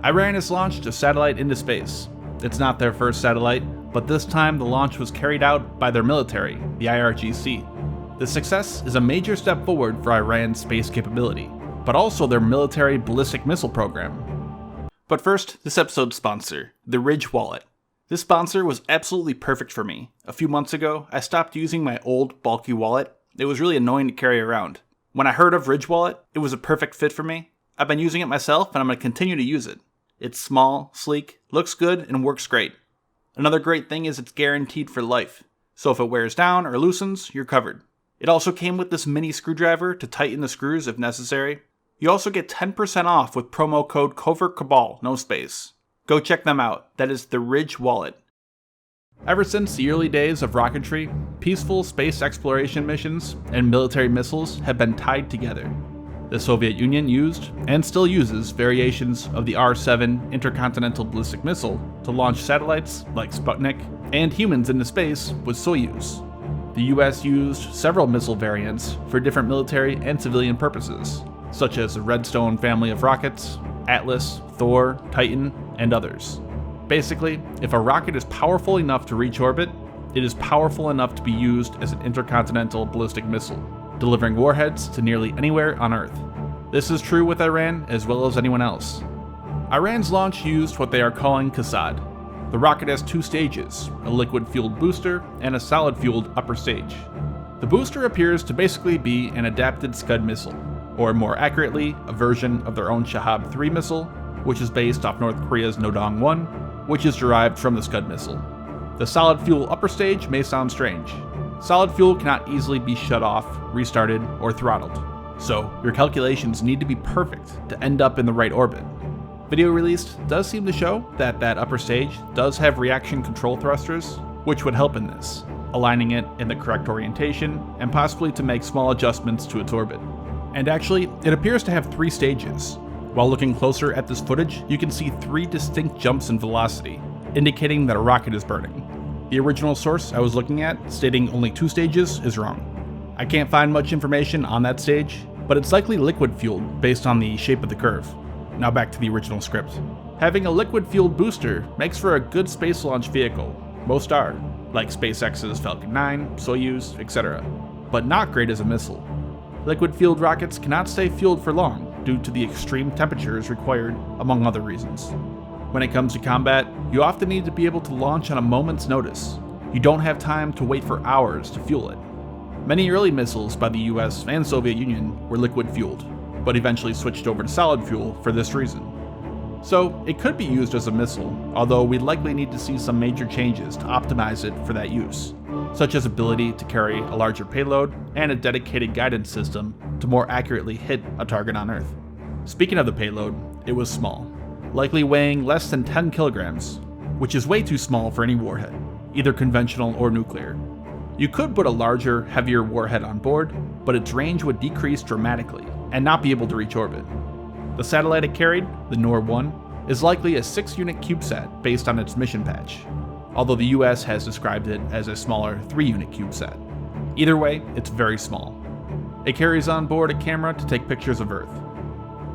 Iran has launched a satellite into space. It's not their first satellite, but this time the launch was carried out by their military, the IRGC. The success is a major step forward for Iran's space capability, but also their military ballistic missile program. But first, this episode's sponsor, the Ridge Wallet. This sponsor was absolutely perfect for me. A few months ago, I stopped using my old, bulky wallet. It was really annoying to carry around. When I heard of Ridge Wallet, it was a perfect fit for me. I've been using it myself, and I'm going to continue to use it. It's small, sleek, looks good, and works great. Another great thing is it's guaranteed for life. So if it wears down or loosens, you're covered. It also came with this mini screwdriver to tighten the screws if necessary. You also get 10% off with promo code COVERTCABAL, no space. Go check them out. That is the Ridge Wallet. Ever since the early days of rocketry, peaceful space exploration missions and military missiles have been tied together. The Soviet Union used, and still uses, variations of the R-7 intercontinental ballistic missile to launch satellites like Sputnik and humans into space with Soyuz. The US used several missile variants for different military and civilian purposes, such as the Redstone family of rockets, Atlas, Thor, Titan, and others. Basically, if a rocket is powerful enough to reach orbit, it is powerful enough to be used as an intercontinental ballistic missile, delivering warheads to nearly anywhere on Earth. This is true with Iran as well as anyone else. Iran's launch used what they are calling Scud. The rocket has two stages, a liquid-fueled booster and a solid-fueled upper stage. The booster appears to basically be an adapted Scud missile, or more accurately, a version of their own Shahab-3 missile, which is based off North Korea's Nodong-1, which is derived from the Scud missile. The solid fuel upper stage may sound strange. Solid fuel cannot easily be shut off, restarted, or throttled, so your calculations need to be perfect to end up in the right orbit. Video released does seem to show that upper stage does have reaction control thrusters, which would help in this, aligning it in the correct orientation and possibly to make small adjustments to its orbit. And actually, it appears to have 3 stages. While looking closer at this footage, you can see 3 distinct jumps in velocity, indicating that a rocket is burning. The original source I was looking at, stating only 2 stages, is wrong. I can't find much information on that stage, but it's likely liquid-fueled based on the shape of the curve. Now back to the original script. Having a liquid-fueled booster makes for a good space launch vehicle. Most are, like SpaceX's Falcon 9, Soyuz, etc., but not great as a missile. Liquid-fueled rockets cannot stay fueled for long due to the extreme temperatures required, among other reasons. When it comes to combat, you often need to be able to launch on a moment's notice. You don't have time to wait for hours to fuel it. Many early missiles by the US and Soviet Union were liquid-fueled, but eventually switched over to solid fuel for this reason. So, it could be used as a missile, although we'd likely need to see some major changes to optimize it for that use, such as ability to carry a larger payload and a dedicated guidance system to more accurately hit a target on Earth. Speaking of the payload, it was small, likely weighing less than 10 kilograms, which is way too small for any warhead, either conventional or nuclear. You could put a larger, heavier warhead on board, but its range would decrease dramatically and not be able to reach orbit. The satellite it carried, the NOR-1, is likely a 6-unit CubeSat based on its mission patch, although the US has described it as a smaller 3-unit CubeSat. Either way, it's very small. It carries on board a camera to take pictures of Earth.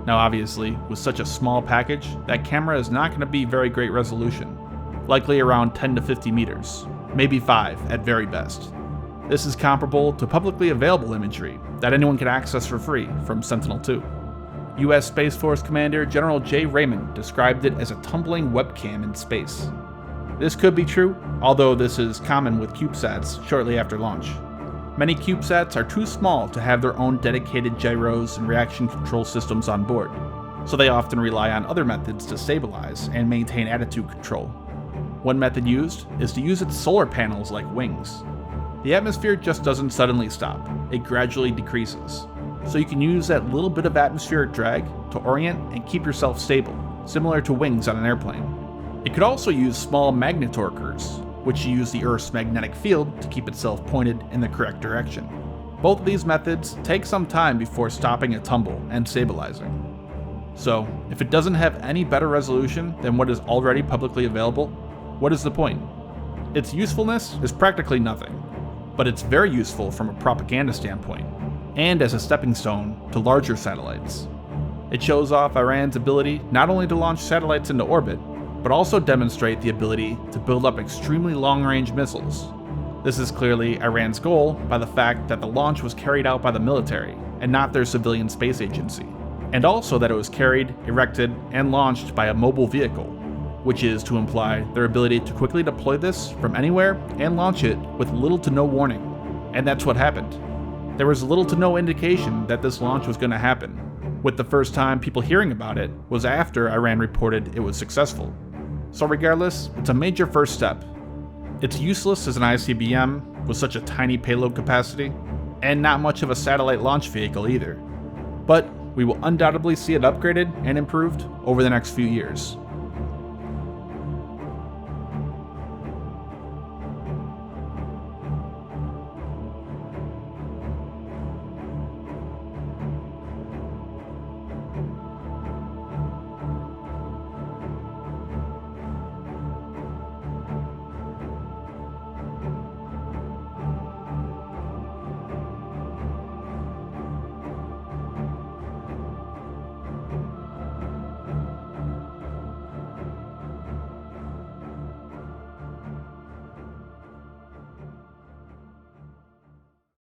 Now obviously, with such a small package, that camera is not going to be very great resolution, likely around 10 to 50 meters, maybe 5 at very best. This is comparable to publicly available imagery that anyone can access for free from Sentinel-2. US Space Force Commander General J. Raymond described it as a tumbling webcam in space. This could be true, although this is common with CubeSats shortly after launch. Many CubeSats are too small to have their own dedicated gyros and reaction control systems on board, so they often rely on other methods to stabilize and maintain attitude control. One method used is to use its solar panels like wings. The atmosphere just doesn't suddenly stop, it gradually decreases. So you can use that little bit of atmospheric drag to orient and keep yourself stable, similar to wings on an airplane. It could also use small magnetorquers, which use the Earth's magnetic field to keep itself pointed in the correct direction. Both of these methods take some time before stopping a tumble and stabilizing. So, if it doesn't have any better resolution than what is already publicly available, what is the point? Its usefulness is practically nothing, but it's very useful from a propaganda standpoint, and as a stepping stone to larger satellites. It shows off Iran's ability not only to launch satellites into orbit, but also demonstrate the ability to build up extremely long-range missiles. This is clearly Iran's goal by the fact that the launch was carried out by the military and not their civilian space agency, and also that it was carried, erected, and launched by a mobile vehicle, which is to imply their ability to quickly deploy this from anywhere and launch it with little to no warning. And that's what happened. There was little to no indication that this launch was going to happen, with the first time people hearing about it was after Iran reported it was successful. So regardless, it's a major first step. It's useless as an ICBM with such a tiny payload capacity, and not much of a satellite launch vehicle either. But we will undoubtedly see it upgraded and improved over the next few years.